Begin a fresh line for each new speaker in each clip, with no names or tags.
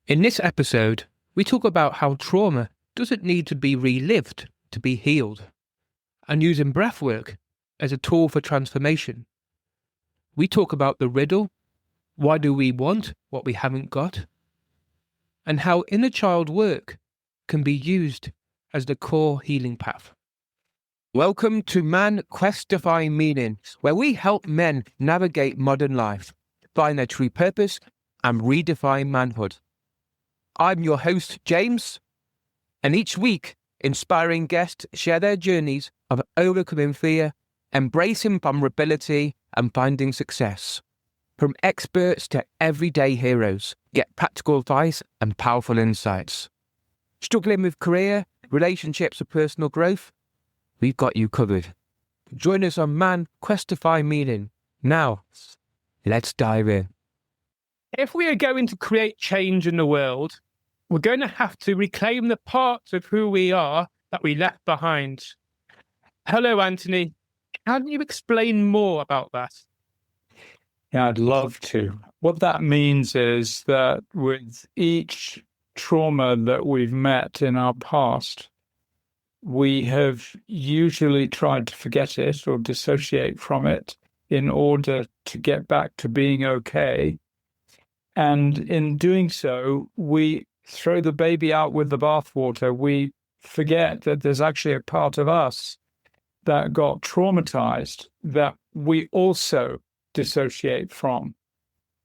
In this episode, we talk about how trauma doesn't need to be relived to be healed, and using breathwork as a tool for transformation. We talk about the riddle, why do we want what we haven't got, and how inner child work can be used as the core healing path. Welcome to Man Quest Define Meaning, where we help men navigate modern life, find their true purpose, and redefine manhood. I'm your host, James, and each week, inspiring guests share their journeys of overcoming fear, embracing vulnerability, and finding success. From experts to everyday heroes, get practical advice and powerful insights. Struggling with career, relationships, or personal growth? We've got you covered. Join us on Man Quest to Find Meaning. Now, let's dive in. If we are going to create change in the world, we're going to have to reclaim the parts of who we are that we left behind. Hello, Anthony. Can you explain more about that?
Yeah, I'd love to. What that means is that with each trauma that we've met in our past, we have usually tried to forget it or dissociate from it in order to get back to being okay. And in doing so, we throw the baby out with the bathwater. We forget that there's actually a part of us that got traumatized that we also dissociate from.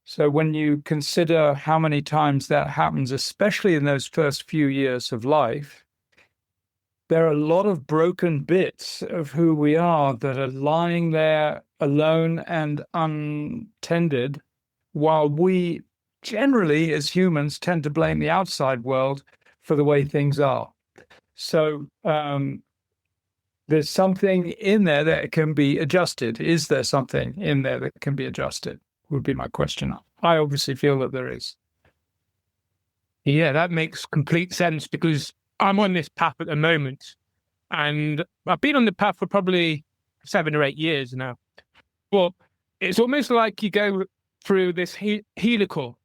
So when you consider how many times that happens, especially in those first few years of life, there are a lot of broken bits of who we are that are lying there alone and untended, while we generally, as humans, tend to blame the outside world for the way things are. So there's something in there that can be adjusted. Is there something in there that can be adjusted? Would be my question. I obviously feel that there is.
Yeah, that makes complete sense because I'm on this path at the moment, and I've been on the path for probably 7 or 8 years now. But it's almost like you go through this helical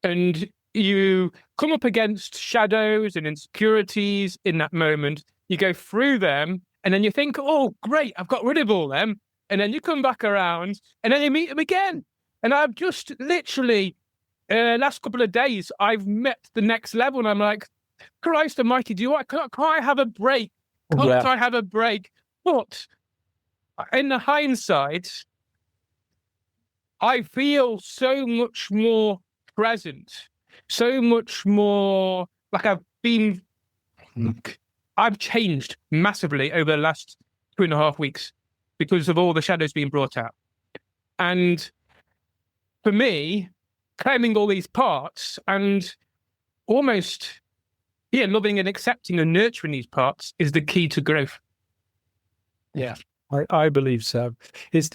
and you come up against shadows and insecurities in that moment. You go through them and then you think, oh, great, I've got rid of all them. And then you come back around and then you meet them again. And I've just literally, last couple of days, I've met the next level and I'm like, Christ almighty, can't I have a break? Can't I have a break? But in the hindsight, I feel so much more present, so much more like I've changed massively over the last 2.5 weeks because of all the shadows being brought out. And for me, claiming all these parts and almost loving and accepting and nurturing these parts is the key to growth.
Yeah, I believe so.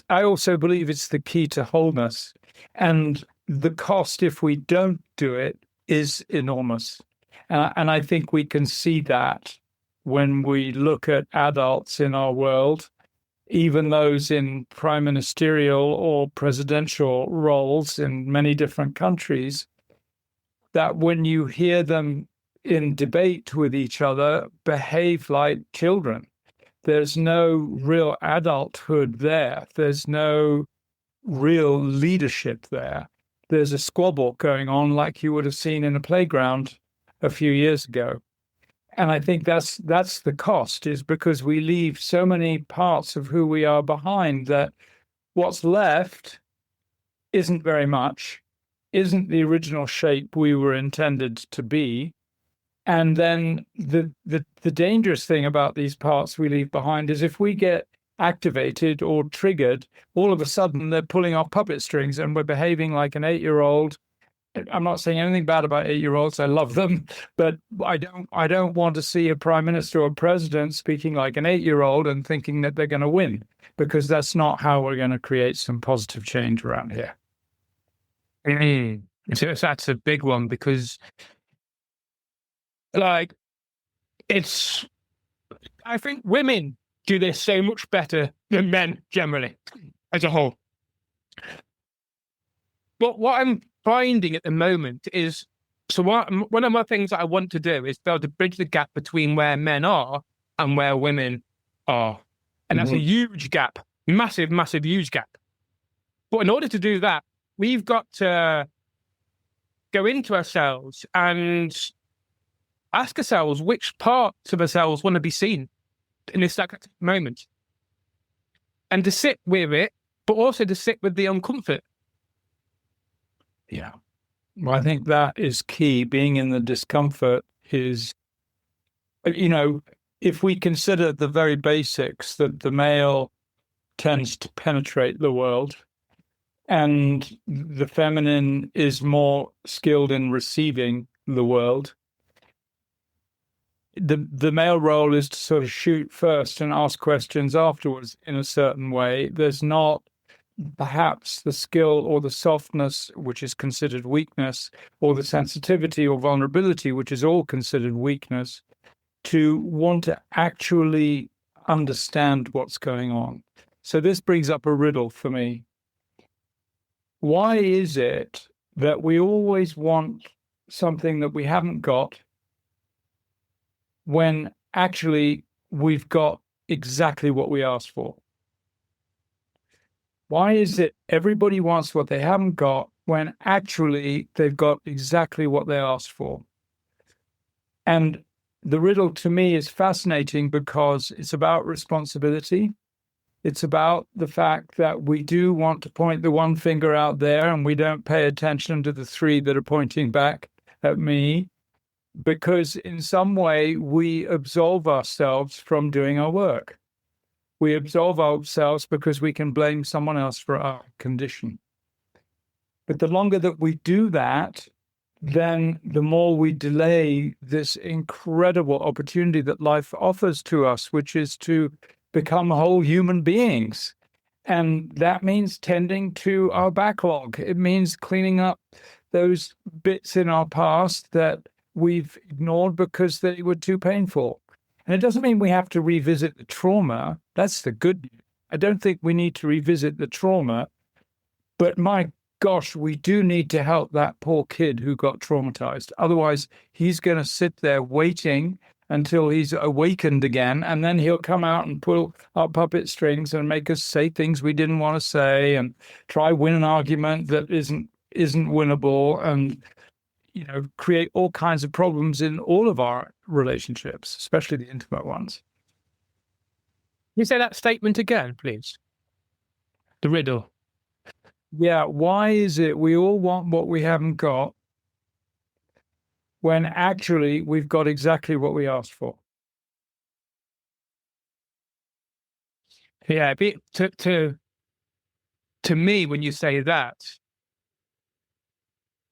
I also believe it's the key to wholeness. And the cost, if we don't do it, is enormous. And I think we can see that when we look at adults in our world, even those in prime ministerial or presidential roles in many different countries, that when you hear them in debate with each other, behave like children. There's no real adulthood there. There's no real leadership there. There's a squabble going on like you would have seen in a playground a few years ago. And I think that's the cost, is because we leave so many parts of who we are behind that what's left isn't very much, isn't the original shape we were intended to be. And then the dangerous thing about these parts we leave behind is if we get activated or triggered, all of a sudden they're pulling off puppet strings and we're behaving like an 8-year-old. I'm not saying anything bad about 8-year-olds. I love them, but I don't want to see a prime minister or president speaking like an 8-year-old and thinking that they're going to win, because that's not how we're going to create some positive change around here.
So that's a big one because, I think women do this so much better than men generally, as a whole. But what I'm finding at the moment is So one of my things that I want to do is be able to bridge the gap between where men are and where women are. And that's a huge gap, massive, massive, huge gap. But in order to do that, we've got to go into ourselves and ask ourselves which parts of ourselves want to be seen in this moment. And to sit with it, but also to sit with the uncomfort.
Yeah. Well, I think that is key. Being in the discomfort is, if we consider the very basics, that the male tends to penetrate the world and the feminine is more skilled in receiving the world. The male role is to sort of shoot first and ask questions afterwards in a certain way. There's not perhaps the skill or the softness, which is considered weakness, or the sensitivity or vulnerability, which is all considered weakness, to want to actually understand what's going on. So this brings up a riddle for me. Why is it that we always want something that we haven't got when actually we've got exactly what we asked for? Why is it everybody wants what they haven't got when actually they've got exactly what they asked for? And the riddle to me is fascinating because it's about responsibility. It's about the fact that we do want to point the one finger out there and we don't pay attention to the three that are pointing back at me, because in some way we absolve ourselves from doing our work. We absolve ourselves because we can blame someone else for our condition. But the longer that we do that, then the more we delay this incredible opportunity that life offers to us, which is to become whole human beings. And that means tending to our backlog. It means cleaning up those bits in our past that we've ignored because they were too painful. And it doesn't mean we have to revisit the trauma. That's the good news. I don't think we need to revisit the trauma, but my gosh, we do need to help that poor kid who got traumatized. Otherwise, he's going to sit there waiting until he's awakened again, and then he'll come out and pull our puppet strings and make us say things we didn't want to say and try win an argument that isn't winnable, and create all kinds of problems in all of our relationships, especially the intimate ones.
Can you say that statement again, please? The riddle.
Yeah, why is it we all want what we haven't got when actually we've got exactly what we asked for?
Yeah, to me, when you say that,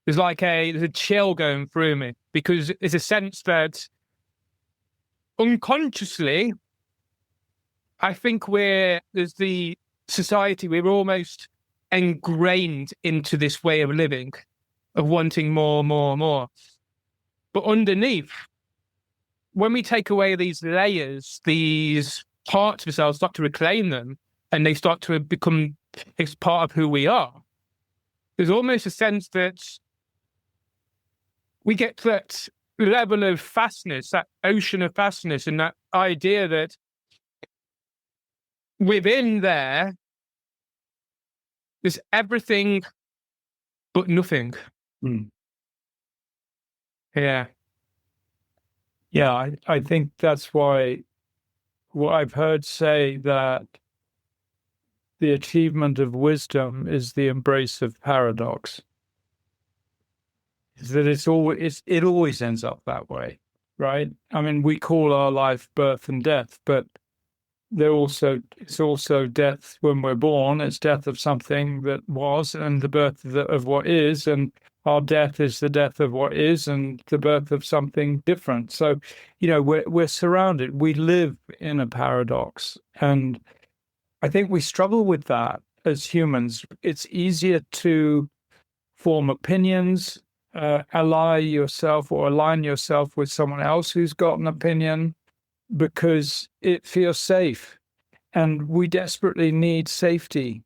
there's a chill going through me, because there's a sense that unconsciously, I think we're almost ingrained into this way of living, of wanting more, more, more. But underneath, when we take away these layers, these parts of ourselves, start to reclaim them, and they start to become it's part of who we are, there's almost a sense that we get that level of fastness, that ocean of fastness, and that idea that within there's everything but nothing. Yeah.
Yeah, I think that's why what I've heard say that the achievement of wisdom is the embrace of paradox. Is that it always ends up that way, right? I mean, we call our life birth and death, but it's also death when we're born. It's death of something that was, and the birth of what is, and our death is the death of what is, and the birth of something different. So, we're surrounded. We live in a paradox, and I think we struggle with that as humans. It's easier to form opinions, align yourself with someone else who's got an opinion, because it feels safe. And we desperately need safety.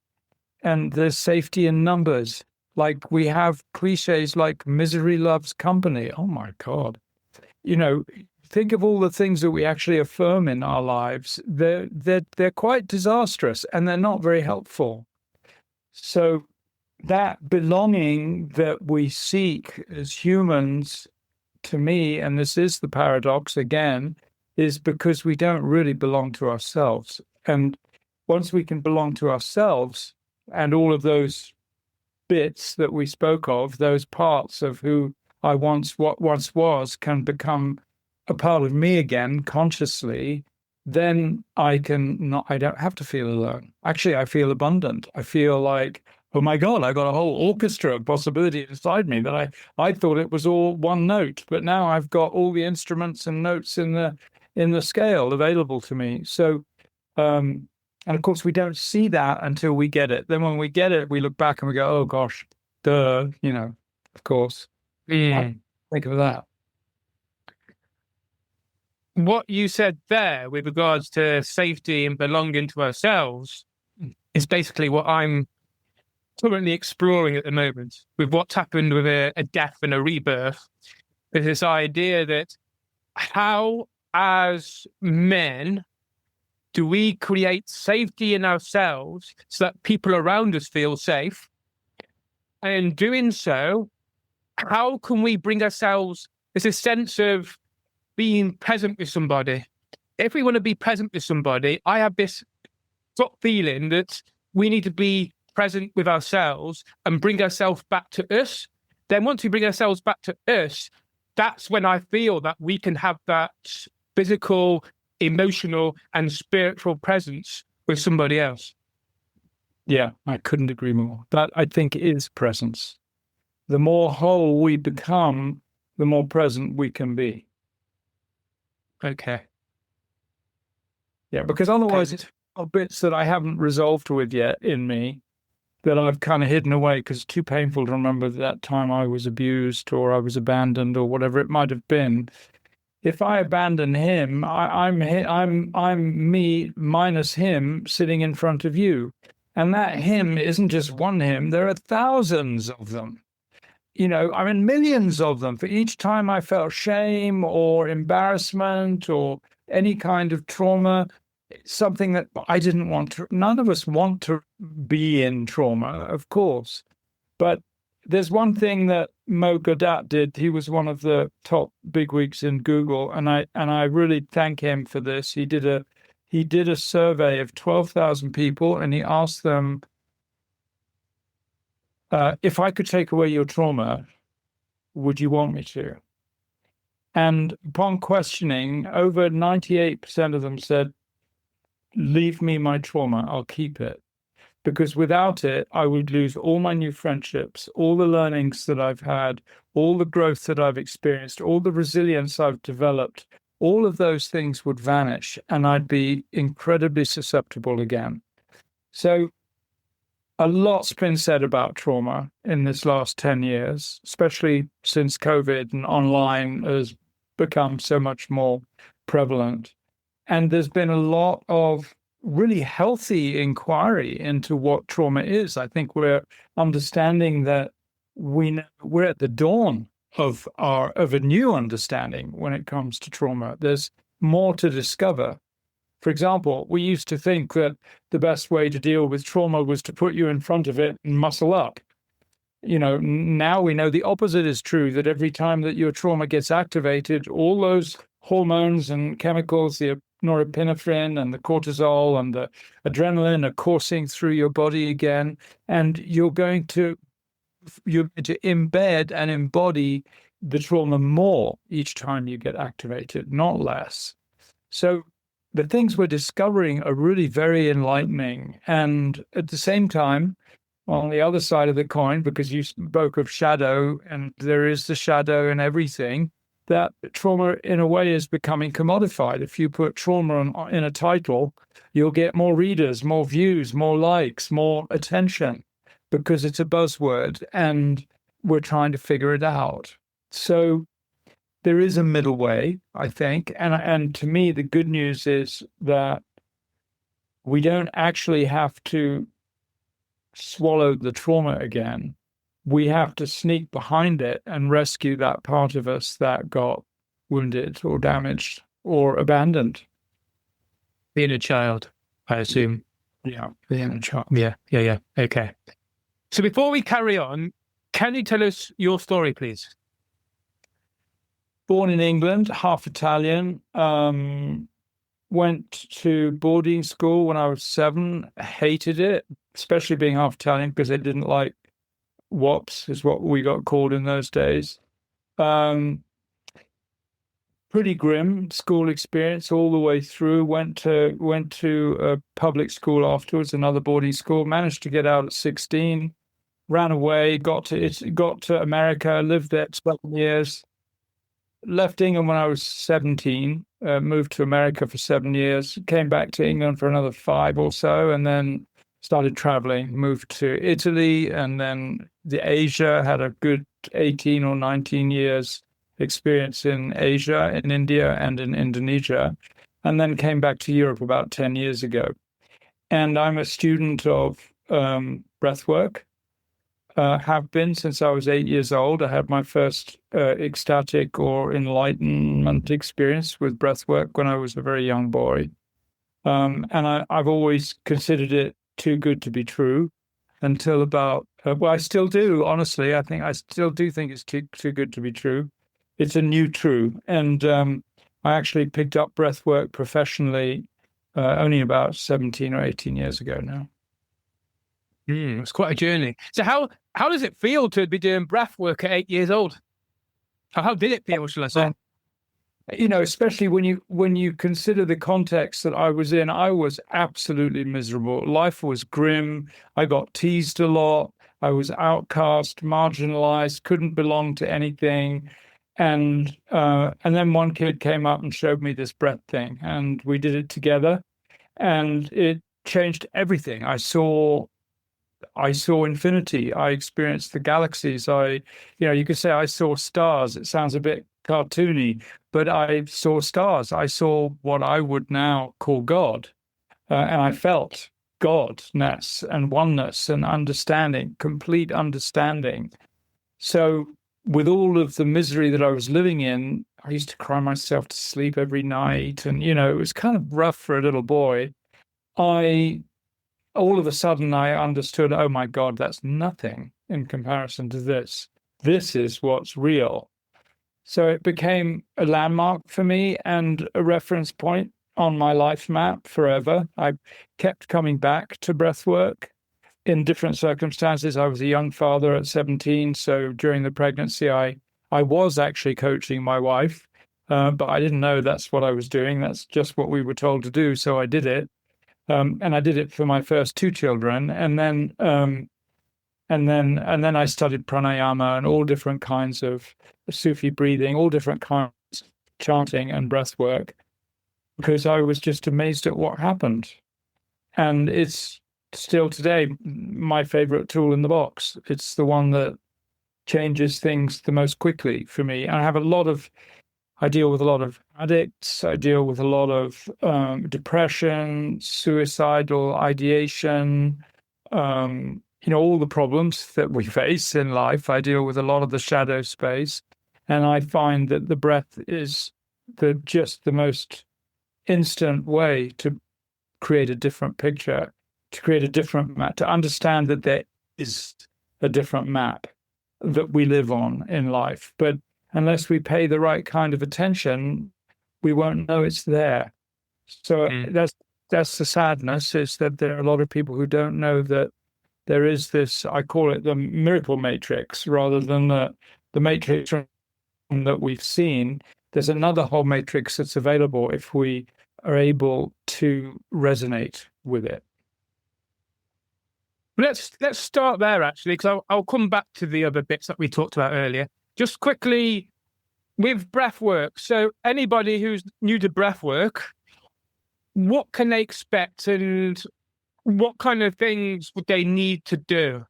And there's safety in numbers. Like we have cliches like misery loves company. Oh my God. You know, think of all the things that we actually affirm in our lives. They're quite disastrous and they're not very helpful. So that belonging that we seek as humans, to me, and this is the paradox again, is because we don't really belong to ourselves. And once we can belong to ourselves and all of those bits that we spoke of, those parts of who what once was, can become a part of me again consciously, then I don't have to feel alone. Actually, I feel abundant. I feel like, oh my God, I got a whole orchestra of possibility inside me that I thought it was all one note, but now I've got all the instruments and notes in the scale available to me. So and of course, we don't see that until we get it. Then when we get it, we look back and we go, oh gosh, duh, of course.
Mm.
Think of that.
What you said there with regards to safety and belonging to ourselves is basically what I'm currently exploring at the moment with what's happened with a death and a rebirth. There's this idea that how, as men, do we create safety in ourselves so that people around us feel safe? And in doing so, how can we bring ourselves, there's a sense of being present with somebody. If we want to be present with somebody, I have this gut feeling that we need to be present with ourselves and bring ourselves back to us. Then once we bring ourselves back to us, that's when I feel that we can have that physical, emotional, and spiritual presence with somebody else.
Yeah, I couldn't agree more. That, I think, is presence. The more whole we become, the more present we can be.
Okay.
Yeah, because otherwise it's bits that I haven't resolved with yet in me that I've kind of hidden away because it's too painful to remember that time I was abused or I was abandoned or whatever it might have been. If I abandon him, I'm me minus him sitting in front of you. And that him isn't just one him, there are thousands of them. I mean, millions of them. For each time I felt shame or embarrassment or any kind of trauma, something that I didn't want to, none of us want to be in trauma, of course. But there's one thing that Mo Gadat did. He was one of the top bigwigs in Google, and I really thank him for this. He did a survey of 12,000 people, and he asked them, if I could take away your trauma, would you want me to? And upon questioning, over 98% of them said, leave me my trauma, I'll keep it. Because without it, I would lose all my new friendships, all the learnings that I've had, all the growth that I've experienced, all the resilience I've developed, all of those things would vanish and I'd be incredibly susceptible again. So a lot's been said about trauma in this last 10 years, especially since COVID and online has become so much more prevalent. And there's been a lot of really healthy inquiry into what trauma is. I think we're understanding that we're at the dawn of a new understanding when it comes to trauma. There's more to discover. For example, we used to think that the best way to deal with trauma was to put you in front of it and muscle up. Now we know the opposite is true, that every time that your trauma gets activated, all those hormones and chemicals, the norepinephrine and the cortisol and the adrenaline are coursing through your body again, and you're going to embed and embody the trauma more each time you get activated, not less. So the things we're discovering are really very enlightening. And at the same time, on the other side of the coin, because you spoke of shadow, and there is the shadow in everything, that trauma in a way is becoming commodified. If you put trauma in a title, you'll get more readers, more views, more likes, more attention, because it's a buzzword and we're trying to figure it out. So there is a middle way, I think. And to me, the good news is that we don't actually have to swallow the trauma again. we have to sneak behind it and rescue that part of us that got wounded or damaged or abandoned.
Being a child, I assume.
Yeah, being a child.
Yeah. Okay. So before we carry on, can you tell us your story, please?
Born in England, half Italian. Went to boarding school when I was 7. Hated it, especially being half Italian because they didn't like wops, is what we got called in those days. Pretty grim school experience all the way through. Went to a public school afterwards, another boarding school. Managed to get out at 16. Ran away. Got to America. Lived there 12 years. Left England when I was 17. Moved to America for 7 years. Came back to England for another 5 or so, and then started traveling. Moved to Italy and then Asia. Had a good 18 or 19 years experience in Asia, in India, and in Indonesia, and then came back to Europe about 10 years ago. And I'm a student of breathwork. Have been since I was 8 years old. I had my first ecstatic or enlightenment experience with breathwork when I was a very young boy. And I've always considered it too good to be true until about, well, I still do, honestly. I still do think it's too good to be true. It's a new true. And I actually picked up breathwork professionally only about 17 or 18 years ago now.
It's quite a journey. So how does it feel to be doing breath work at 8 years old? How did it feel, shall I say?
Especially when you consider the context that I was in, I was absolutely miserable. Life was grim. I got teased a lot. I was outcast, marginalized, couldn't belong to anything. And then one kid came up and showed me this breath thing, and we did it together, and it changed everything. I saw infinity. I experienced the galaxies. You could say I saw stars. It sounds a bit cartoony, but I saw stars. I saw what I would now call God, and I felt Godness and oneness and understanding, complete understanding. So with all of the misery that I was living in, I used to cry myself to sleep every night. And, it was kind of rough for a little boy. All of a sudden, I understood, oh my God, that's nothing in comparison to this. This is what's real. So it became a landmark for me and a reference point on my life map forever. I kept coming back to breathwork in different circumstances. I was a young father at 17, so during the pregnancy, I was actually coaching my wife, but I didn't know that's what I was doing. That's just what we were told to do, so I did it, and I did it for my first 2 children, and then I studied pranayama and all different kinds of Sufi breathing, all different kinds of chanting and breath work, because I was just amazed at what happened, and it's still today my favorite tool in the box. It's the one that changes things the most quickly for me. And I deal with a lot of addicts. I deal with a lot of depression, suicidal ideation, all the problems that we face in life. I deal with a lot of the shadow space. And I find that the breath is just the most instant way to create a different picture, to create a different map, to understand that there is a different map that we live on in life. But unless we pay the right kind of attention, we won't know it's there. So that's the sadness, is that there are a lot of people who don't know that there is this, I call it the miracle matrix, rather than the matrix that we've seen. There's another whole matrix that's available if we are able to resonate with it.
Let's start there, actually, because I'll come back to the other bits that we talked about earlier. Just quickly, with breath work. So anybody who's new to breath work, what can they expect and what kind of things would they need to do?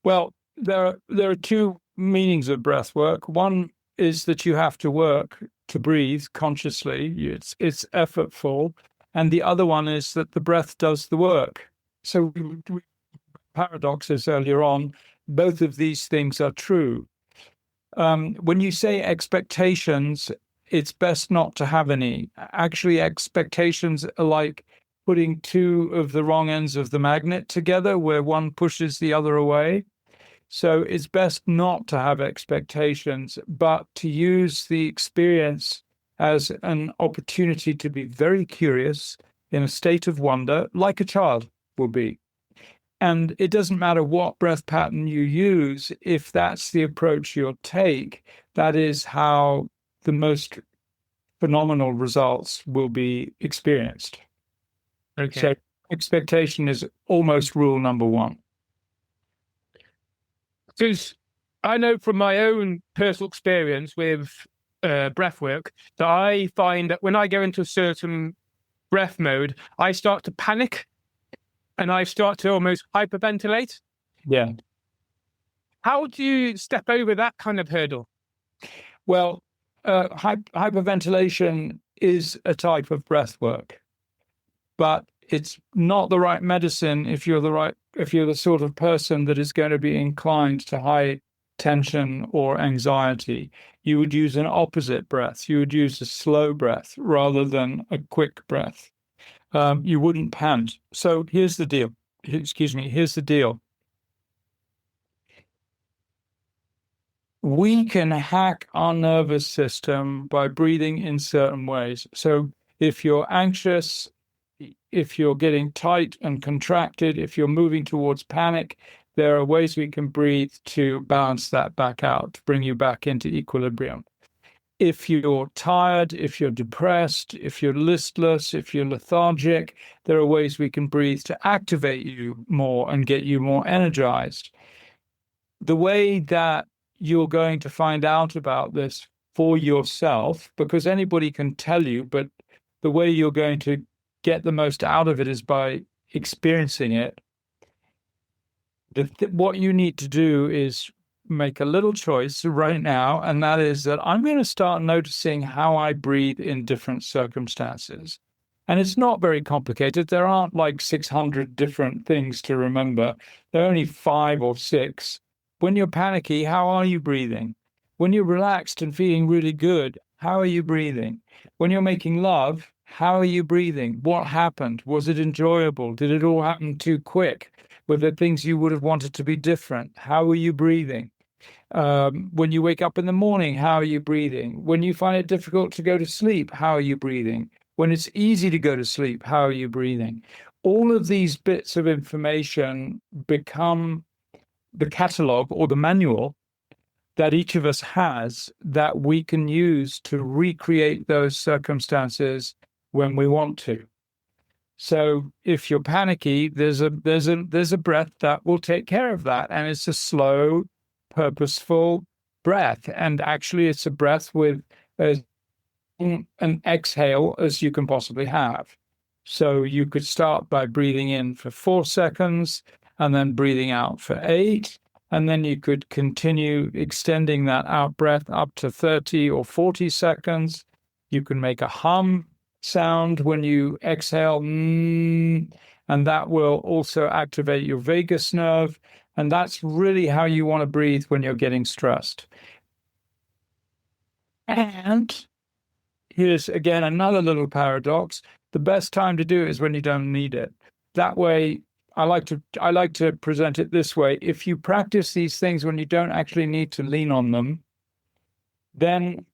Well, there are 2 meanings of breath work. One is that you have to work to breathe consciously. It's effortful. And the other one is that the breath does the work. So paradoxes earlier on, both of these things are true. When you say expectations, it's best not to have any. Actually, expectations are like putting two of the wrong ends of the magnet together where one pushes the other away. So it's best not to have expectations, but to use the experience as an opportunity to be very curious in a state of wonder, like a child will be. And it doesn't matter what breath pattern you use, if that's the approach you'll take, that is how the most phenomenal results will be experienced.
Okay.
So expectation is almost rule number one.
Because I know from my own personal experience with breath work that I find that when I go into a certain breath mode, I start to panic and I start to almost hyperventilate.
Yeah.
How do you step over that kind of hurdle?
Well, hyperventilation is a type of breath work, but it's not the right medicine if you're the sort of person that is going to be inclined to high tension or anxiety. You would use an opposite breath. You would use a slow breath rather than a quick breath. You wouldn't pant. So here's the deal. Here's the deal. We can hack our nervous system by breathing in certain ways. So if you're anxious, if you're getting tight and contracted, if you're moving towards panic, there are ways we can breathe to balance that back out, to bring you back into equilibrium. If you're tired, if you're depressed, if you're listless, if you're lethargic, there are ways we can breathe to activate you more and get you more energized. The way that you're going to find out about this for yourself, because anybody can tell you, but the way you're going to get the most out of it is by experiencing it. What you need to do is make a little choice right now, and that is that I'm going to start noticing how I breathe in different circumstances. And it's not very complicated. There aren't like 600 different things to remember. There are only 5 or 6. When you're panicky, how are you breathing? When you're relaxed and feeling really good, how are you breathing? When you're making love, how are you breathing? What happened? Was it enjoyable? Did it all happen too quick? Were there things you would have wanted to be different? How are you breathing? When you wake up in the morning, how are you breathing? When you find it difficult to go to sleep, how are you breathing? When it's easy to go to sleep, how are you breathing? All of these bits of information become the catalog or the manual that each of us has that we can use to recreate those circumstances when we want to. So if you're panicky, there's a breath that will take care of that, and it's a slow, purposeful breath. And actually, it's a breath with an exhale as you can possibly have. So you could start by breathing in for 4 seconds and then breathing out for 8. And then you could continue extending that out breath up to 30 or 40 seconds. You can make a hum sound when you exhale, and that will also activate your vagus nerve. And that's really how you want to breathe when you're getting stressed. And here's again another little paradox. The best time to do it is when you don't need it. That way, I like to present it this way. If you practice these things when you don't actually need to lean on them, then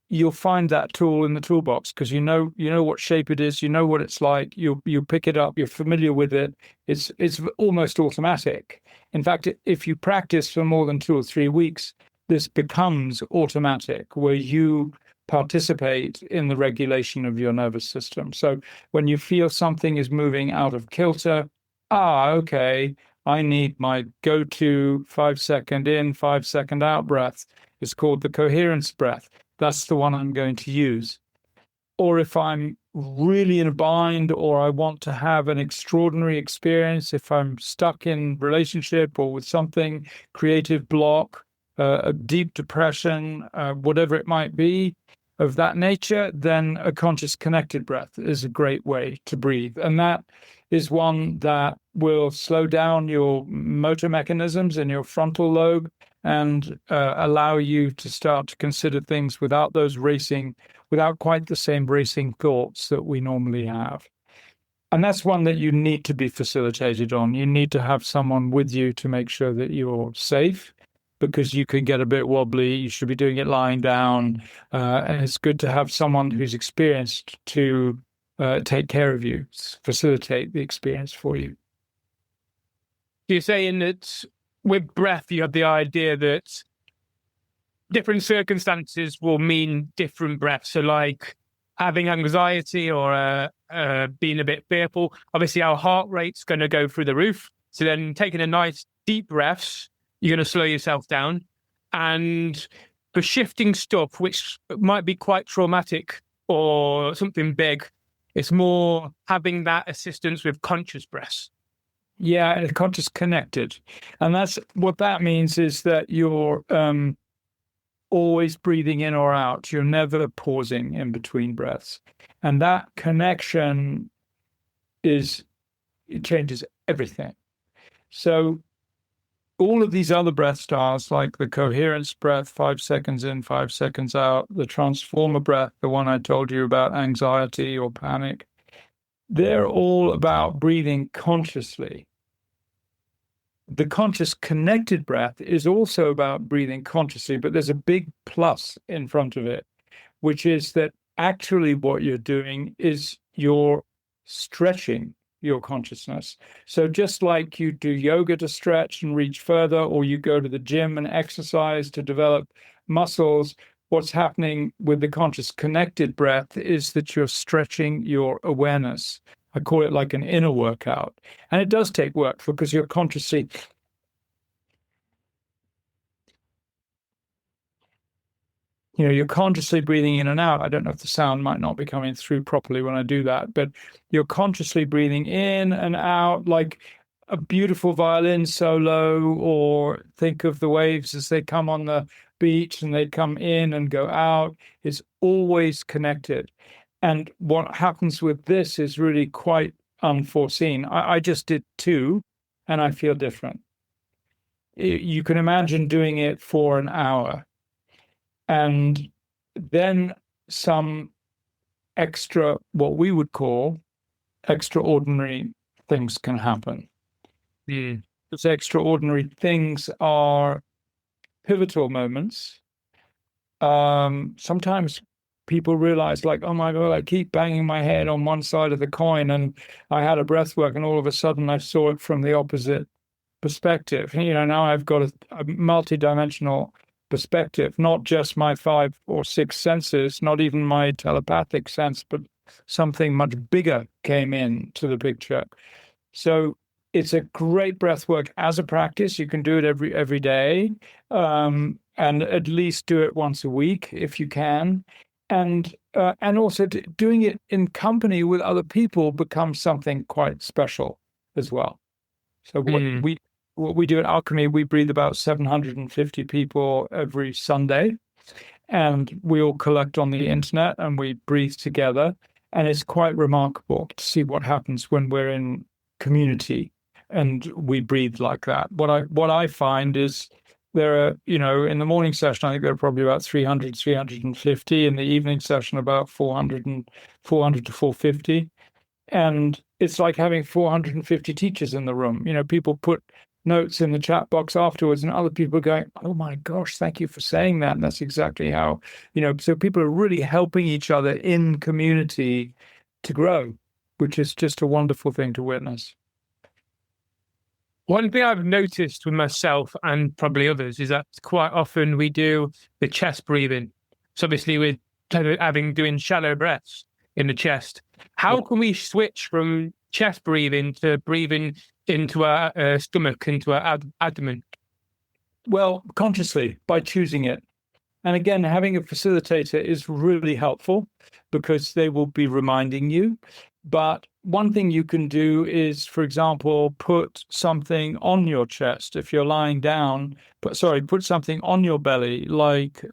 you'll find that tool in the toolbox because you know what shape it is, you know what it's like, you pick it up, you're familiar with it. It's almost automatic. In fact, if you practice for more than 2 or 3 weeks, this becomes automatic, where you participate in the regulation of your nervous system. So when you feel something is moving out of kilter, okay, I need my go-to 5-second in, 5-second out breath. It's called the coherence breath. That's the one I'm going to use. Or if I'm really in a bind or I want to have an extraordinary experience, if I'm stuck in relationship or with something, creative block, a deep depression, whatever it might be, of that nature, then a conscious connected breath is a great way to breathe. And that is one that will slow down your motor mechanisms in your frontal lobe and allow you to start to consider things without quite the same racing thoughts that we normally have. And that's one that you need to be facilitated on. You need to have someone with you to make sure that you're safe, because you can get a bit wobbly. You should be doing it lying down. And it's good to have someone who's experienced to take care of you, facilitate the experience for you.
You're saying that with breath, you have the idea that different circumstances will mean different breaths. So like having anxiety or being a bit fearful, obviously our heart rate's going to go through the roof. So then taking a nice deep breaths, you're going to slow yourself down. And for shifting stuff, which might be quite traumatic or something big, it's more having that assistance with conscious breaths.
Yeah, conscious connected. And that's what that means, is that you're always breathing in or out. You're never pausing in between breaths. And that connection it changes everything. So all of these other breath styles, like the coherence breath, 5 seconds in, 5 seconds out, the transformer breath, the one I told you about anxiety or panic, they're all about breathing consciously. The conscious connected breath is also about breathing consciously, but there's a big plus in front of it, which is that actually what you're doing is you're stretching your consciousness. So just like you do yoga to stretch and reach further, or you go to the gym and exercise to develop muscles, what's happening with the conscious connected breath is that you're stretching your awareness. I call it like an inner workout. And it does take work, because you're consciously breathing in and out. I don't know if the sound might not be coming through properly when I do that, but you're consciously breathing in and out like a beautiful violin solo, or think of the waves as they come on the beach and they come in and go out. It's always connected. And what happens with this is really quite unforeseen. I just did 2, and I feel different. You can imagine doing it for an hour, and then some extra, what we would call extraordinary things can happen. Those extraordinary things are pivotal moments. Sometimes people realize, like, oh my God, I keep banging my head on one side of the coin, and I had a breath work, and all of a sudden I saw it from the opposite perspective. Now I've got a multi-dimensional perspective, not just my 5 or 6 senses, not even my telepathic sense, but something much bigger came into the picture. So it's a great breath work as a practice. You can do it every day, and at least do it once a week if you can. And also doing it in company with other people becomes something quite special as well. So what we do at Alchemy, we breathe about 750 people every Sunday, and we all collect on the internet and we breathe together. And it's quite remarkable to see what happens when we're in community and we breathe like that. What I find is there are, in the morning session, I think there are probably about 300, 350. In the evening session, about 400 to 450. And it's like having 450 teachers in the room. People put notes in the chat box afterwards, and other people are going, oh my gosh, thank you for saying that. And that's exactly how, so people are really helping each other in community to grow, which is just a wonderful thing to witness.
One thing I've noticed with myself and probably others is that quite often we do the chest breathing. So obviously we're doing shallow breaths in the chest. How can we switch from chest breathing to breathing into our stomach, into our abdomen?
Well, consciously, by choosing it. And again, having a facilitator is really helpful, because they will be reminding you. But one thing you can do is, for example, put something on your chest. If you're lying down, put something on your belly, like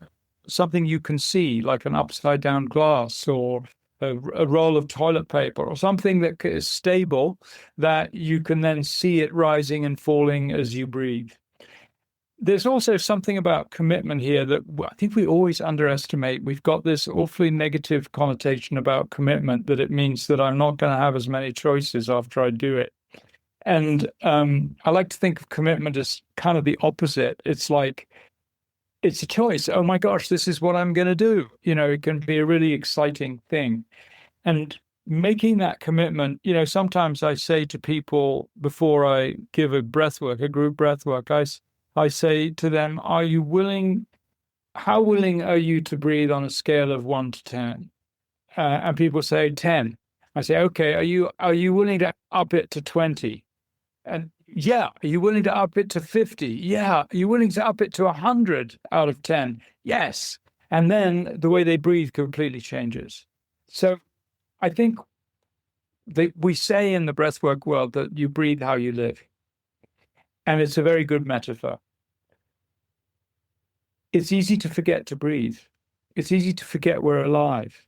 something you can see, like an upside down glass or a roll of toilet paper or something that is stable, that you can then see it rising and falling as you breathe. There's also something about commitment here that I think we always underestimate. We've got this awfully negative connotation about commitment, that it means that I'm not going to have as many choices after I do it. And I like to think of commitment as kind of the opposite. It's like, it's a choice. Oh my gosh, this is what I'm going to do. It can be a really exciting thing. And making that commitment, sometimes I say to people before I give a group breathwork, I say to them, how willing are you to breathe on a scale of 1 to 10? And people say 10. I say, okay, are you willing to up it to 20? And yeah, are you willing to up it to 50? Yeah. Are you willing to up it to 100 out of 10? Yes. And then the way they breathe completely changes. So I think we say in the breathwork world that you breathe how you live. And it's a very good metaphor. It's easy to forget to breathe. It's easy to forget we're alive.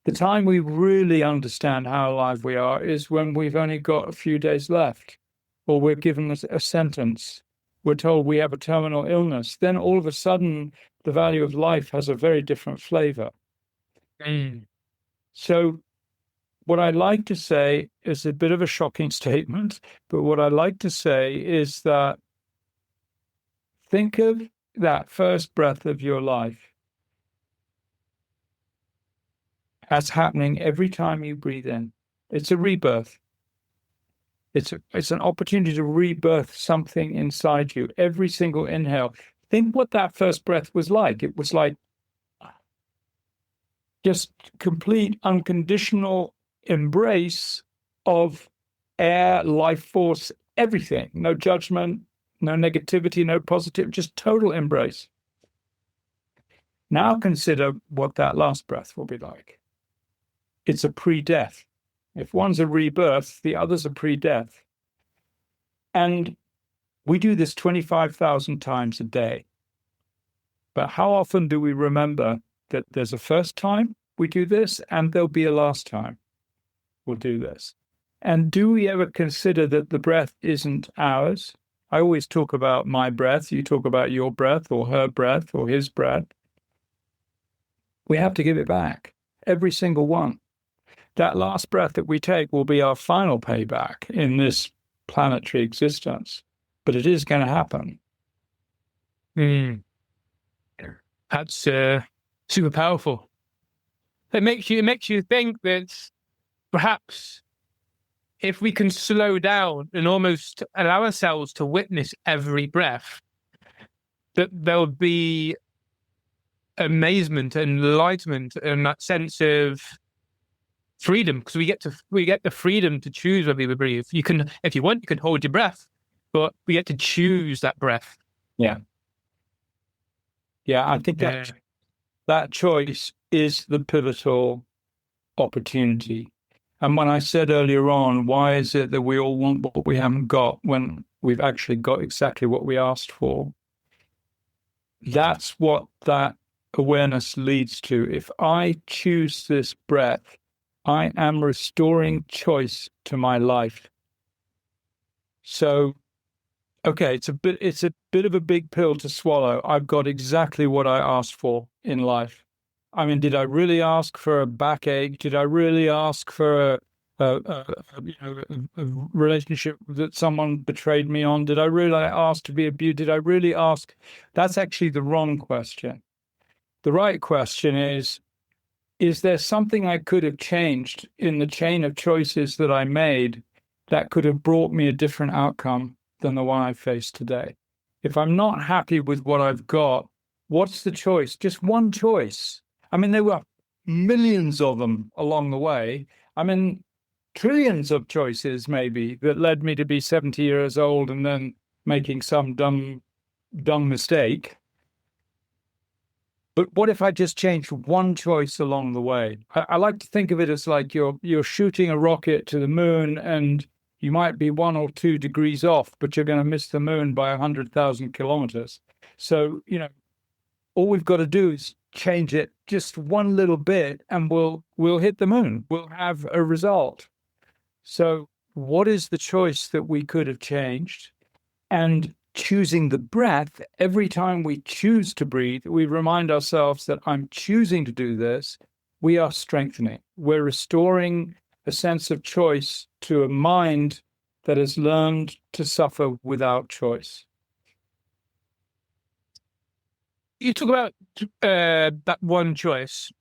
The time we really understand how alive we are is when we've only got a few days left, or we're given a sentence. We're told we have a terminal illness. Then all of a sudden, the value of life has a very different flavor. So what I like to say is a bit of a shocking statement, but what I like to say is that think of that first breath of your life as happening every time you breathe in. It's a rebirth. It's an opportunity to rebirth something inside you. Every single inhale. Think what that first breath was like. It was like just complete unconditional embrace of air, life force, everything. No judgment, no negativity, no positive, just total embrace. Now consider what that last breath will be like. It's a pre-death. If one's a rebirth, the other's a pre-death. And we do this 25,000 times a day. But how often do we remember that there's a first time we do this and there'll be a last time we'll do this? And do we ever consider that the breath isn't ours? I always talk about my breath. You talk about your breath or her breath or his breath. We have to give it back, every single one. That last breath that we take will be our final payback in this planetary existence. But it is going to happen.
That's super powerful. It makes you think that perhaps if we can slow down and almost allow ourselves to witness every breath, that there'll be amazement and enlightenment and that sense of freedom, because we get the freedom to choose whether we breathe. You can, if you want, you can hold your breath, but we get to choose that breath.
Yeah, I think that choice is the pivotal opportunity. And when I said earlier on, why is it that we all want what we haven't got when we've actually got exactly what we asked for? That's what that awareness leads to. If I choose this breath, I am restoring choice to my life. So, okay, it's a bit of a big pill to swallow. I've got exactly what I asked for in life. I mean, did I really ask for a backache? Did I really ask for a relationship that someone betrayed me on? Did I really ask to be abused? Did I really ask? That's actually the wrong question. The right question is there something I could have changed in the chain of choices that I made that could have brought me a different outcome than the one I face today? If I'm not happy with what I've got, what's the choice? Just one choice. I mean, there were millions of them along the way. I mean, trillions of choices maybe that led me to be 70 years old and then making some dumb mistake. But what if I just changed one choice along the way? I like to think of it as like you're shooting a rocket to the moon and you might be 1 or 2 degrees off, but you're going to miss the moon by 100,000 kilometers. So, all we've got to do is change it just one little bit, and we'll hit the moon. We'll have a result. So what is the choice that we could have changed? And choosing the breath, every time we choose to breathe, we remind ourselves that I'm choosing to do this. We are strengthening. We're restoring a sense of choice to a mind that has learned to suffer without choice.
You talk about that one choice,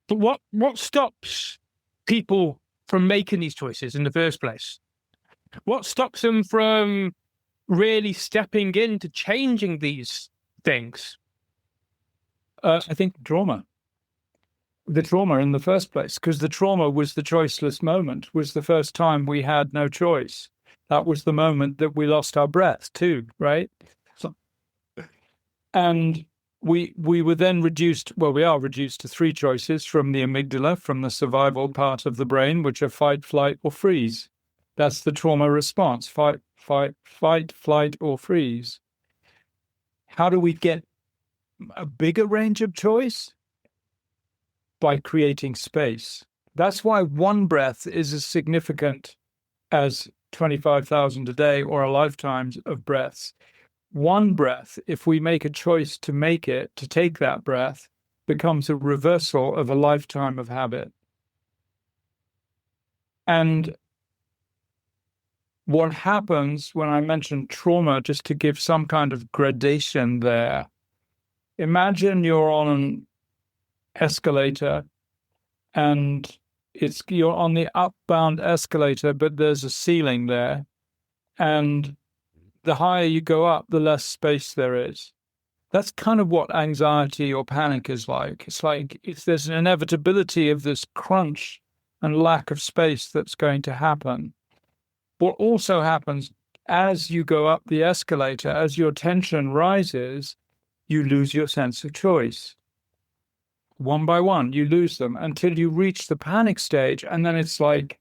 but what stops people from making these choices in the first place? What stops them from really stepping into changing these things?
I think trauma. The trauma in the first place, because the trauma was the choiceless moment, was the first time we had no choice. That was the moment that we lost our breath too, right? And we were then reduced, well, we are reduced to three choices from the amygdala, from the survival part of the brain, which are fight, flight, or freeze. That's the trauma response, fight, flight, or freeze. How do we get a bigger range of choice? By creating space. That's why one breath is as significant as 25,000 a day or a lifetime of breaths. One breath, if we make a choice to make it, to take that breath, becomes a reversal of a lifetime of habit. And what happens when I mention trauma, just to give some kind of gradation there, imagine you're on an escalator and you're on the upbound escalator, but there's a ceiling there, and the higher you go up, the less space there is. That's kind of what anxiety or panic is like. It's like if there's an inevitability of this crunch and lack of space that's going to happen. What also happens as you go up the escalator, as your tension rises, you lose your sense of choice. One by one, you lose them until you reach the panic stage. And then it's like,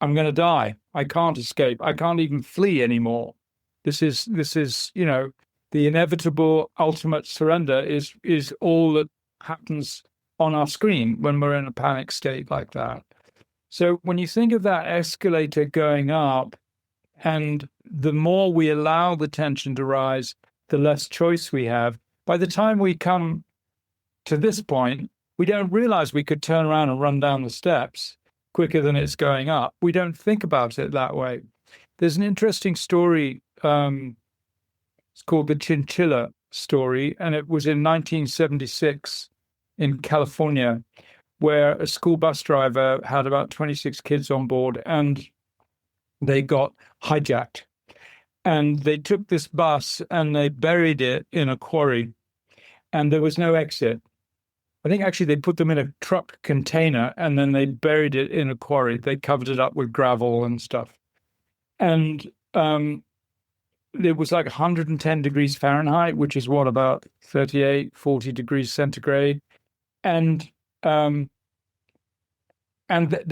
I'm going to die. I can't escape. I can't even flee anymore. This is, the inevitable ultimate surrender is all that happens on our screen when we're in a panic state like that. So when you think of that escalator going up, and the more we allow the tension to rise, the less choice we have. By the time we come to this point, we don't realize we could turn around and run down the steps quicker than it's going up. We don't think about it that way. There's an interesting story. It's called the Chinchilla story, and it was in 1976 in California, where a school bus driver had about 26 kids on board, and they got hijacked. And they took this bus and they buried it in a quarry, and there was no exit. I think actually they put them in a truck container and then they buried it in a quarry. They covered it up with gravel and stuff. And it was like 110 degrees Fahrenheit, which is what, about 38, 40 degrees centigrade. And they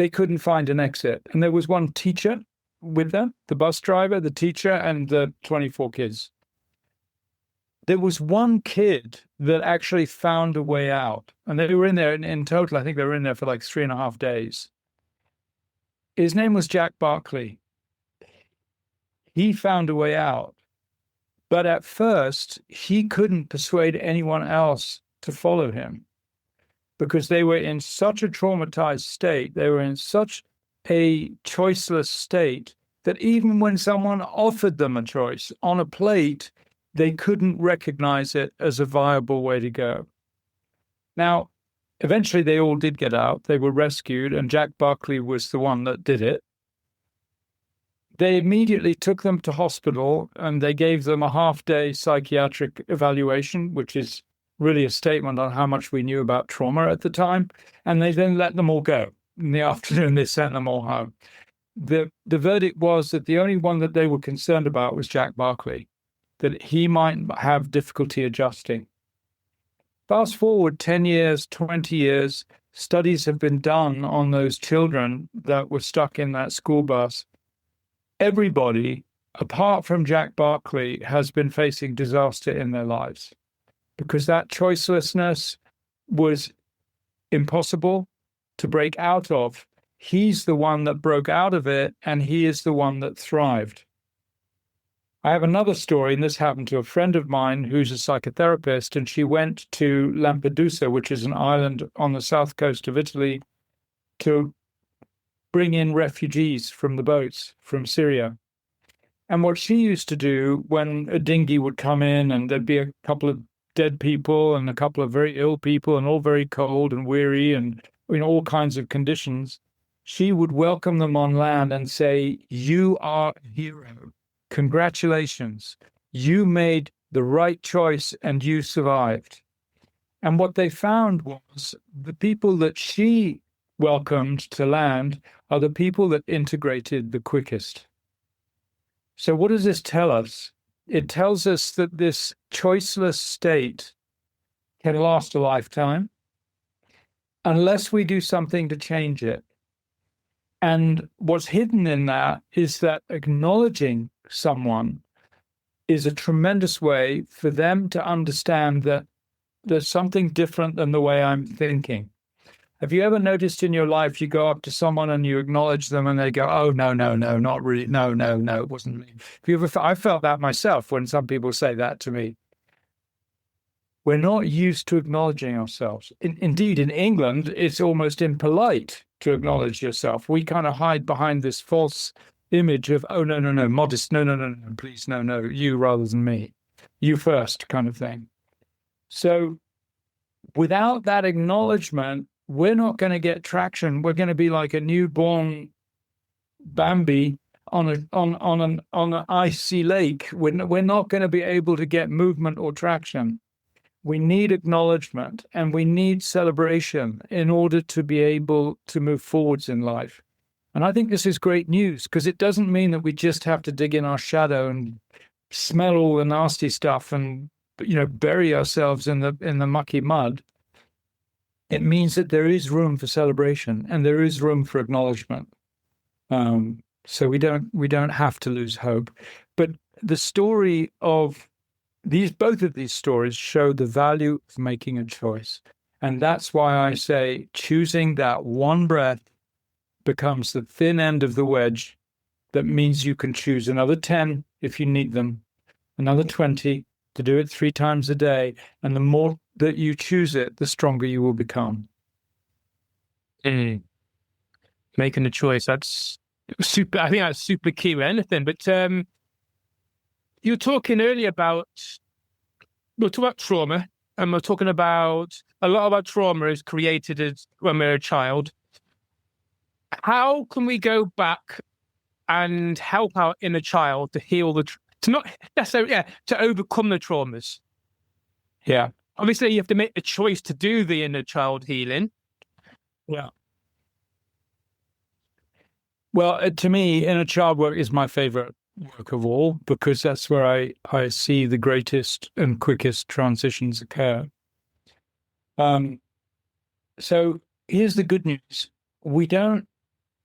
couldn't find an exit. And there was one teacher with them, the bus driver, the teacher, and the 24 kids. There was one kid that actually found a way out. And they were in there in total, I think they were in there for like 3.5 days. His name was Jack Barkley. He found a way out. But at first, he couldn't persuade anyone else to follow him because they were in such a traumatized state. They were in such a choiceless state that even when someone offered them a choice on a plate, they couldn't recognize it as a viable way to go. Now, eventually they all did get out. They were rescued, and Jack Barkley was the one that did it. They immediately took them to hospital, and they gave them a half-day psychiatric evaluation, which is really a statement on how much we knew about trauma at the time. And they then let them all go. In the afternoon, they sent them all home. The verdict was that the only one that they were concerned about was Jack Barkley, that he might have difficulty adjusting. Fast forward 10 years, 20 years, studies have been done on those children that were stuck in that school bus. Everybody, apart from Jack Barkley, has been facing disaster in their lives. because that choicelessness was impossible to break out of. He's the one that broke out of it, and he is the one that thrived. I have another story, and this happened to a friend of mine who's a psychotherapist, and she went to Lampedusa, which is an island on the south coast of Italy, to bring in refugees from the boats from Syria. And what she used to do when a dinghy would come in and there'd be a couple of dead people and a couple of very ill people and all very cold and weary and in all kinds of conditions, she would welcome them on land and say, "You are a hero. Congratulations. You made the right choice and you survived." And what they found was the people that she welcomed to land are the people that integrated the quickest. So what does this tell us? It tells us that this choiceless state can last a lifetime unless we do something to change it. And what's hidden in that is that acknowledging someone is a tremendous way for them to understand that there's something different than the way I'm thinking. Have you ever noticed in your life you go up to someone and you acknowledge them and they go, "Oh, no, not really. No, it wasn't me." I felt that myself when some people say that to me. We're not used to acknowledging ourselves. Indeed, in England, it's almost impolite to acknowledge yourself. We kind of hide behind this false image of, "Oh, no, modest. No, please, no, you rather than me. You first," kind of thing. So without that acknowledgement, we're not going to get traction. We're going to be like a newborn Bambi on an icy lake. We're not going to be able to get movement or traction. We need acknowledgement and we need celebration in order to be able to move forwards in life. And I think this is great news because it doesn't mean that we just have to dig in our shadow and smell all the nasty stuff and, bury ourselves in the mucky mud. It means that there is room for celebration and there is room for acknowledgement. So we don't have to lose hope. But the story of both of these stories show the value of making a choice. And that's why I say choosing that one breath becomes the thin end of the wedge that means you can choose another 10 if you need them, another 20 to do it 3 times a day. And the more that you choose it, the stronger you will become.
Making a choice, that's super. I think that's super key with anything. But you were talking earlier about trauma, and we're talking about a lot of our trauma is created when we're a child. How can we go back and help our inner child to heal to not necessarily, to overcome the traumas?
Yeah.
Obviously, you have to make a choice to do the inner child healing.
Yeah. Well, to me, inner child work is my favorite work of all because that's where I see the greatest and quickest transitions occur. So here's the good news. We don't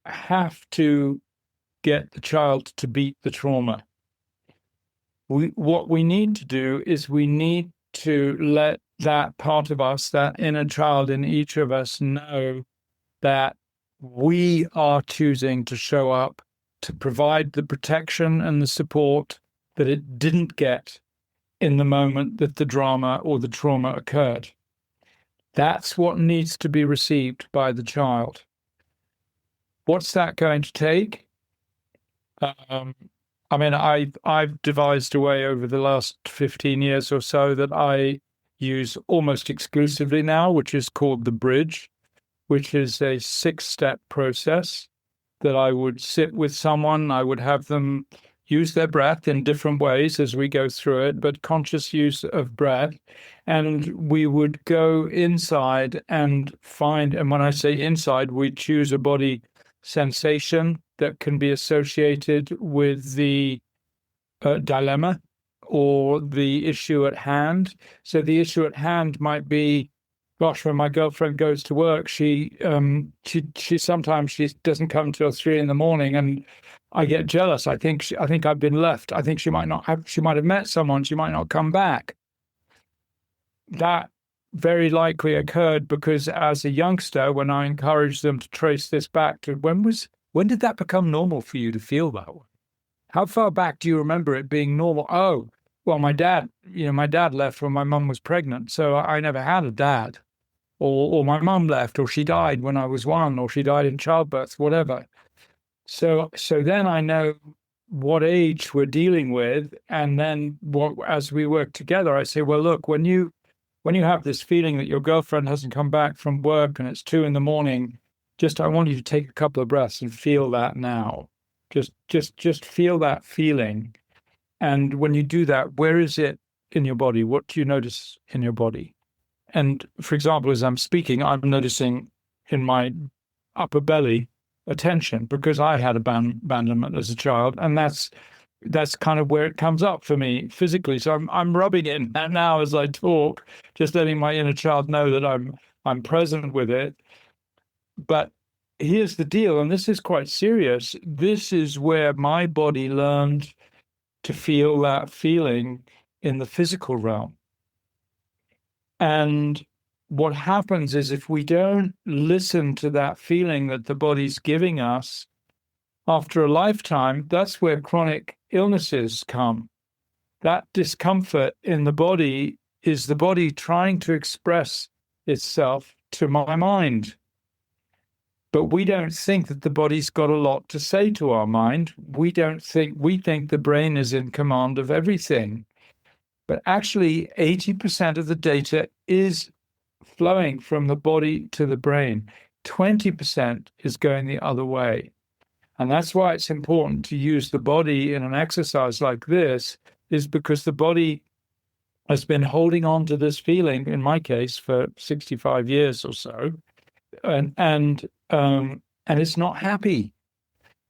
have to get the child to beat the trauma. What we need to do is we need to let that part of us, that inner child in each of us, know that we are choosing to show up to provide the protection and the support that it didn't get in the moment that the drama or the trauma occurred. That's what needs to be received by the child. What's that going to take? I've devised a way over the last 15 years or so that I use almost exclusively now, which is called the bridge, which is a 6-step process that I would sit with someone. I would have them use their breath in different ways as we go through it, but conscious use of breath. And we would go inside and find, and when I say inside, we choose a body sensation that can be associated with the dilemma or the issue at hand. So the issue at hand might be, gosh, when my girlfriend goes to work, she sometimes she doesn't come till 3 a.m, and I get jealous. I think I've been left. I think she might have met someone. She might not come back. that very likely occurred because as a youngster, when I encouraged them to trace this back to when did that become normal for you to feel that way? How far back do you remember it being normal? Oh, well, my dad left when my mum was pregnant, so I never had a dad. Or my mum left, or she died when I was 1, or she died in childbirth, whatever. So then I know what age we're dealing with, and then as we work together, I say, well, look, when you have this feeling that your girlfriend hasn't come back from work and it's 2 a.m, I want you to take a couple of breaths and feel that now. Just feel that feeling. And when you do that, where is it in your body? What do you notice in your body? And for example, as I'm speaking, I'm noticing in my upper belly a tension because I had abandonment as a child, and that's kind of where it comes up for me physically. So I'm rubbing it now as I talk, just letting my inner child know that I'm present with it. But here's the deal, and this is quite serious. This is where my body learned to feel that feeling in the physical realm. And what happens is if we don't listen to that feeling that the body's giving us after a lifetime, that's where chronic illnesses come. That discomfort in the body is the body trying to express itself to my mind. But we don't think that the body's got a lot to say to our mind. We think the brain is in command of everything. But actually, 80% of the data is flowing from the body to the brain. 20% is going the other way. And that's why it's important to use the body in an exercise like this, is because the body has been holding on to this feeling, in my case, for 65 years or so, and it's not happy.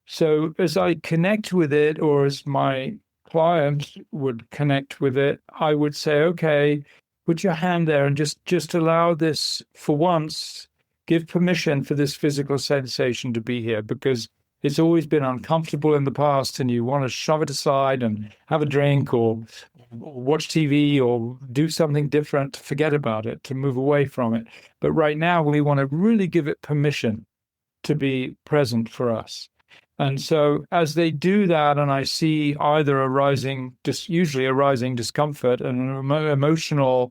So as I connect with it, or as my client would connect with it, I would say, okay, put your hand there and just allow this for once, give permission for this physical sensation to be here, because it's always been uncomfortable in the past and you want to shove it aside and have a drink or watch TV or do something different to forget about it, to move away from it. But right now we want to really give it permission to be present for us. And so as they do that, and I see either usually a rising discomfort and an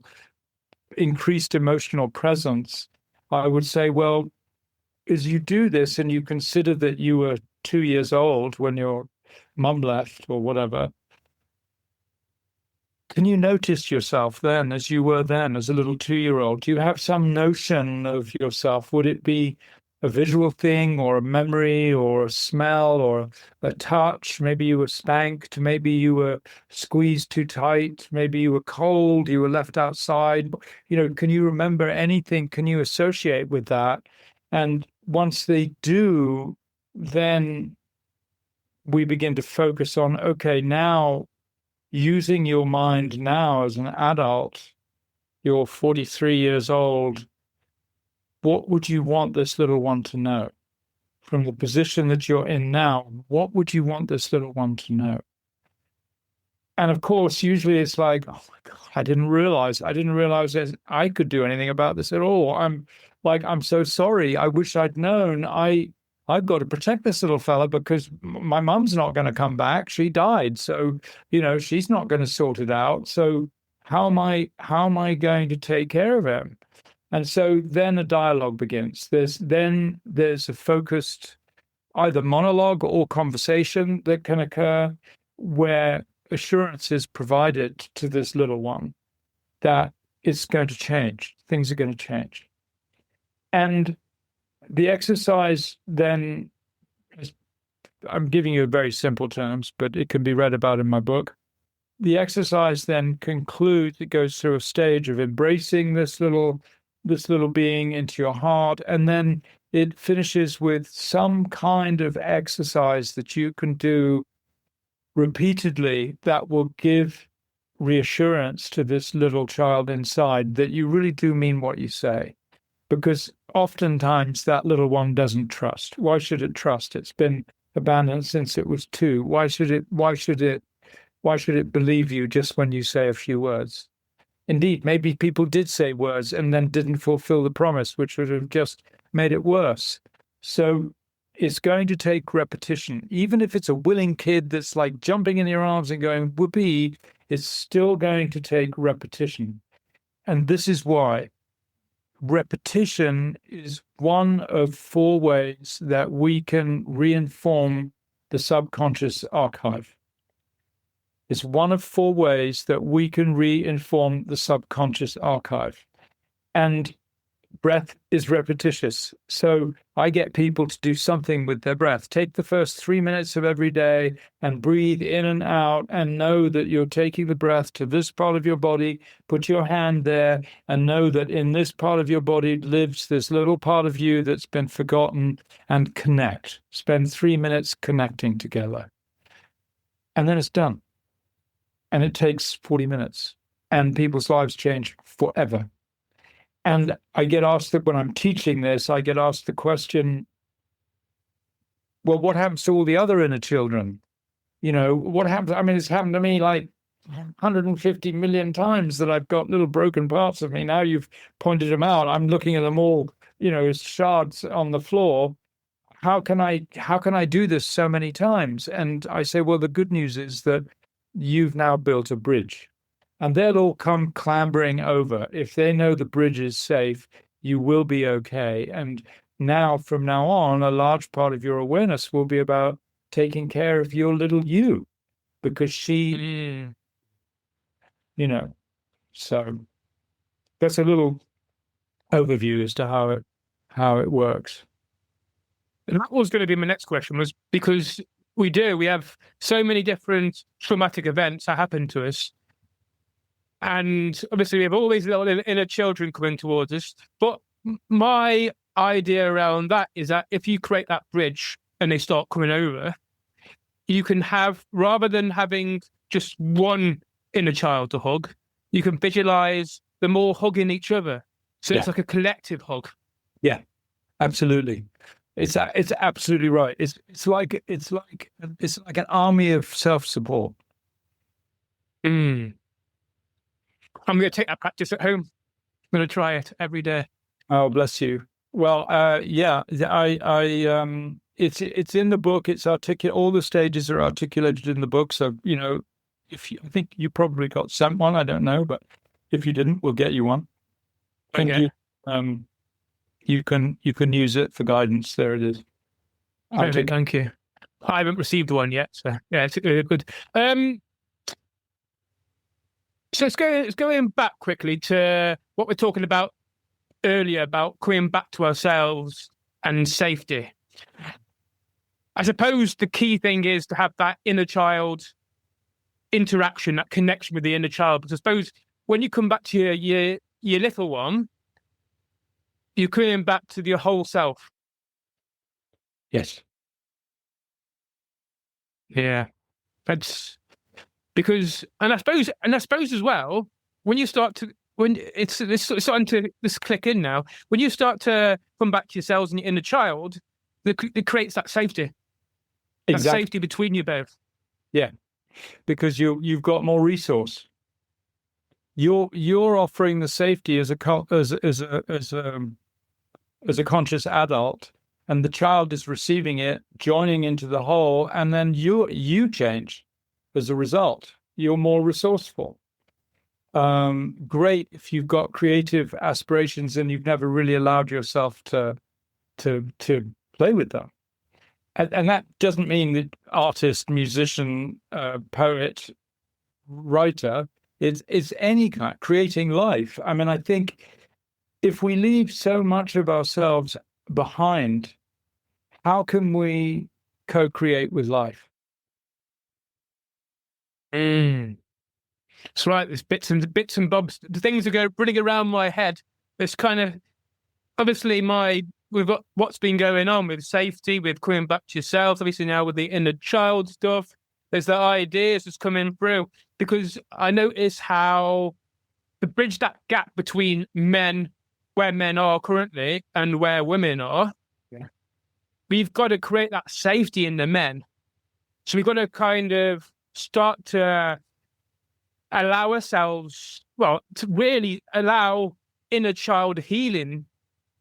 increased emotional presence, I would say, well, as you do this and you consider that you were 2 years old when your mum left or whatever, can you notice yourself then as you were then as a little 2-year-old? Do you have some notion of yourself? Would it be a visual thing or a memory or a smell or a touch? Maybe you were spanked. Maybe you were squeezed too tight. Maybe you were cold. You were left outside. Can you remember anything? Can you associate with that? And once they do, then we begin to focus on, okay, now using your mind now as an adult, you're 43 years old, what would you want this little one to know? From the position that you're in now, what would you want this little one to know? And of course, usually it's like, oh my God, I didn't realize that I could do anything about this at all. I'm so sorry. I wish I'd known. I've got to protect this little fella because my mum's not going to come back. She died. So, she's not going to sort it out. So how am I going to take care of him? And so then a dialogue begins. There's a focused either monologue or conversation that can occur where assurance is provided to this little one that it's going to change. Things are going to change. And the exercise then, I'm giving you very simple terms, but it can be read about in my book. The exercise then concludes, it goes through a stage of embracing this little being into your heart, and then it finishes with some kind of exercise that you can do repeatedly that will give reassurance to this little child inside that you really do mean what you say. Because oftentimes that little one doesn't trust. Why should it trust? It's been abandoned since it was 2. Why should it believe you just when you say a few words? Indeed, maybe people did say words and then didn't fulfill the promise, which would have just made it worse. So it's going to take repetition. Even if it's a willing kid that's like jumping in your arms and going, whoopee, it's still going to take repetition. And this is why repetition is one of 4 ways that we can reinform the subconscious archive. It's one of 4 ways that we can reinform the subconscious archive. And breath is repetitious. So I get people to do something with their breath. Take the first 3 minutes of every day and breathe in and out and know that you're taking the breath to this part of your body. Put your hand there and know that in this part of your body lives this little part of you that's been forgotten, and connect. Spend 3 minutes connecting together. And then it's done. And it takes 40 minutes. And people's lives change forever. And I get asked that when I'm teaching this, I get asked the question, well, what happens to all the other inner children? What happens? I mean, it's happened to me like 150 million times that I've got little broken parts of me. Now you've pointed them out. I'm looking at them all, as shards on the floor. How can I do this so many times? And I say, well, the good news is that you've now built a bridge. And they'll all come clambering over. If they know the bridge is safe, you will be okay. And now, from now on, a large part of your awareness will be about taking care of your little you, because she, so that's a little overview as to how it works.
And that was going to be my next question, was because we have so many different traumatic events that happen to us. And obviously we have all these little inner children coming towards us. But my idea around that is that if you create that bridge and they start coming over, you can have, rather than having just one inner child to hug, you can visualize them all hugging each other. So it's like a collective hug.
Yeah, absolutely. It's absolutely right. It's like an army of self-support.
I'm going to take that practice at home. I'm going to try it every day.
Oh, bless you. Well, it's in the book. It's all the stages are articulated in the book. So, I think you probably got sent one. I don't know, but if you didn't, we'll get you one.
Okay.
And you can use it for guidance. There it is.
Perfect, thank you. I haven't received one yet, so yeah, it's good. So it's going back quickly to what we're talking about earlier about coming back to ourselves and safety. I suppose the key thing is to have that inner child interaction, that connection with the inner child. But I suppose when you come back to your little one, you're coming back to your whole self.
Yes.
Yeah. That's because, and I suppose as well, when it's starting to this click in now, when you start to come back to yourselves and your inner child, it creates that safety. Exactly. That safety between you both.
Yeah. Because you've got more resource. You're offering the safety as a conscious adult, and the child is receiving it, joining into the whole, and then you change as a result. You're more resourceful. Great if you've got creative aspirations and you've never really allowed yourself to play with them. And that doesn't mean that artist, musician, poet, writer, it's any kind, creating life. I mean, I think if we leave so much of ourselves behind, how can we co-create with life?
It's right. There's bits and bobs. The things that go running around my head. It's kind of obviously with what's been going on with safety, with coming back to yourself. Obviously now with the inner child stuff, there's the ideas that's coming through, because I notice how to bridge that gap between men, where men are currently, and where women are.
Yeah.
We've got to create that safety in the men. So we've got to kind of start to allow ourselves, well, to really allow inner child healing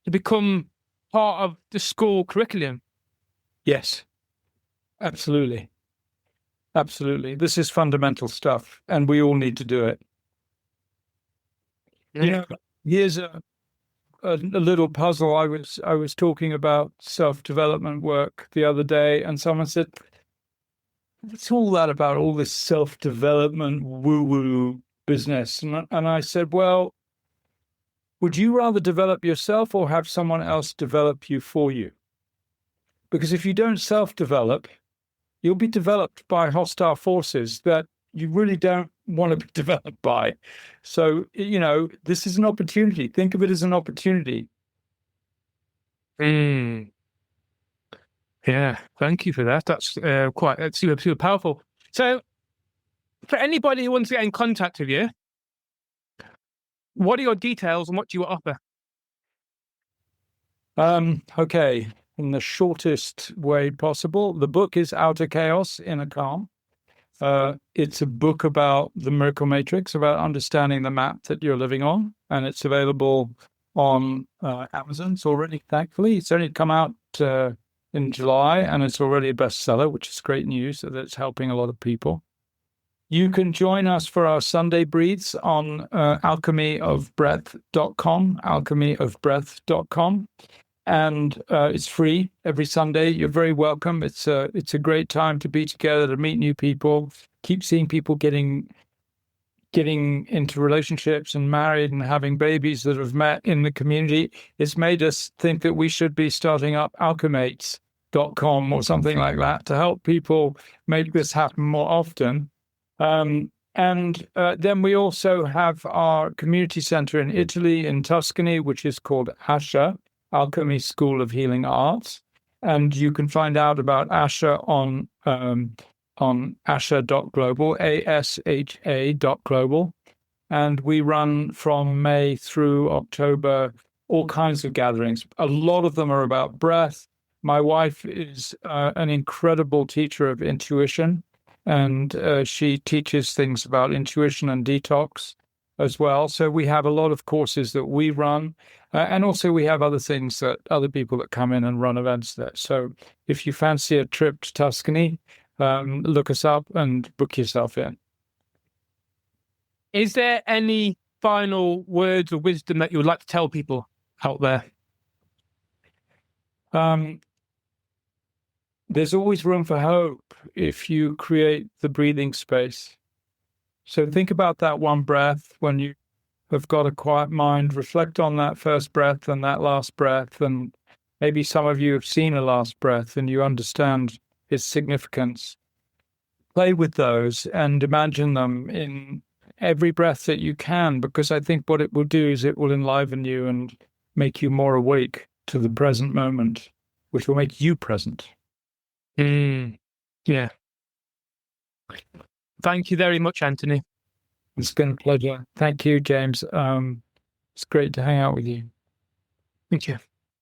to become part of the school curriculum.
Yes, absolutely. Absolutely. This is fundamental stuff, and we all need to do it.
Yeah.
You know, here's a little puzzle. I was talking about self-development work the other day, and someone said, "What's all that about? All this self-development woo-woo business?" And I said, "Well, would you rather develop yourself or have someone else develop you for you? Because if you don't self-develop, you'll be developed by hostile forces that you really don't want to be developed by. So, you know, this is an opportunity. Think of it as an opportunity."
Yeah, thank you for that. That's that's super powerful. So, for anybody who wants to get in contact with you, what are your details and what do you offer?
Okay, in the shortest way possible, the book is Outer Chaos, Inner Calm. It's a book about the Miracle Matrix, about understanding the map that you're living on, and it's available on Amazon. It's already, thankfully, it's only come out in July, and it's already a bestseller, which is great news that it's helping a lot of people. You can join us for our Sunday breathes on alchemyofbreath.com, alchemyofbreath.com. And it's free every Sunday. You're very welcome. It's a great time to be together, to meet new people, keep seeing people getting into relationships and married and having babies that have met in the community. It's made us think that we should be starting up alchemates.com or something like that to help people make this happen more often. And then we also have our community center in Italy, in Tuscany, which is called Asha, Alchemy School of Healing Arts. And you can find out about Asha on asha.global, ASHA.global. And we run from May through October all kinds of gatherings. A lot of them are about breath. My wife is an incredible teacher of intuition, and she teaches things about intuition and detox as well. So we have a lot of courses that we run, and also we have other things that other people that come in and run events there. So if you fancy a trip to Tuscany, look us up and book yourself in.
Is there any final words of wisdom that you would like to tell people out there?
There's always room for hope if you create the breathing space. So think about that one breath when you have got a quiet mind. Reflect on that first breath and that last breath. And maybe some of you have seen a last breath and you understand its significance. Play with those and imagine them in every breath that you can, because I think what it will do is it will enliven you and make you more awake to the present moment, which will make you present.
Yeah. Thank you very much, Anthony.
It's been a pleasure. Thank you, James. It's great to hang out with you.
Thank you.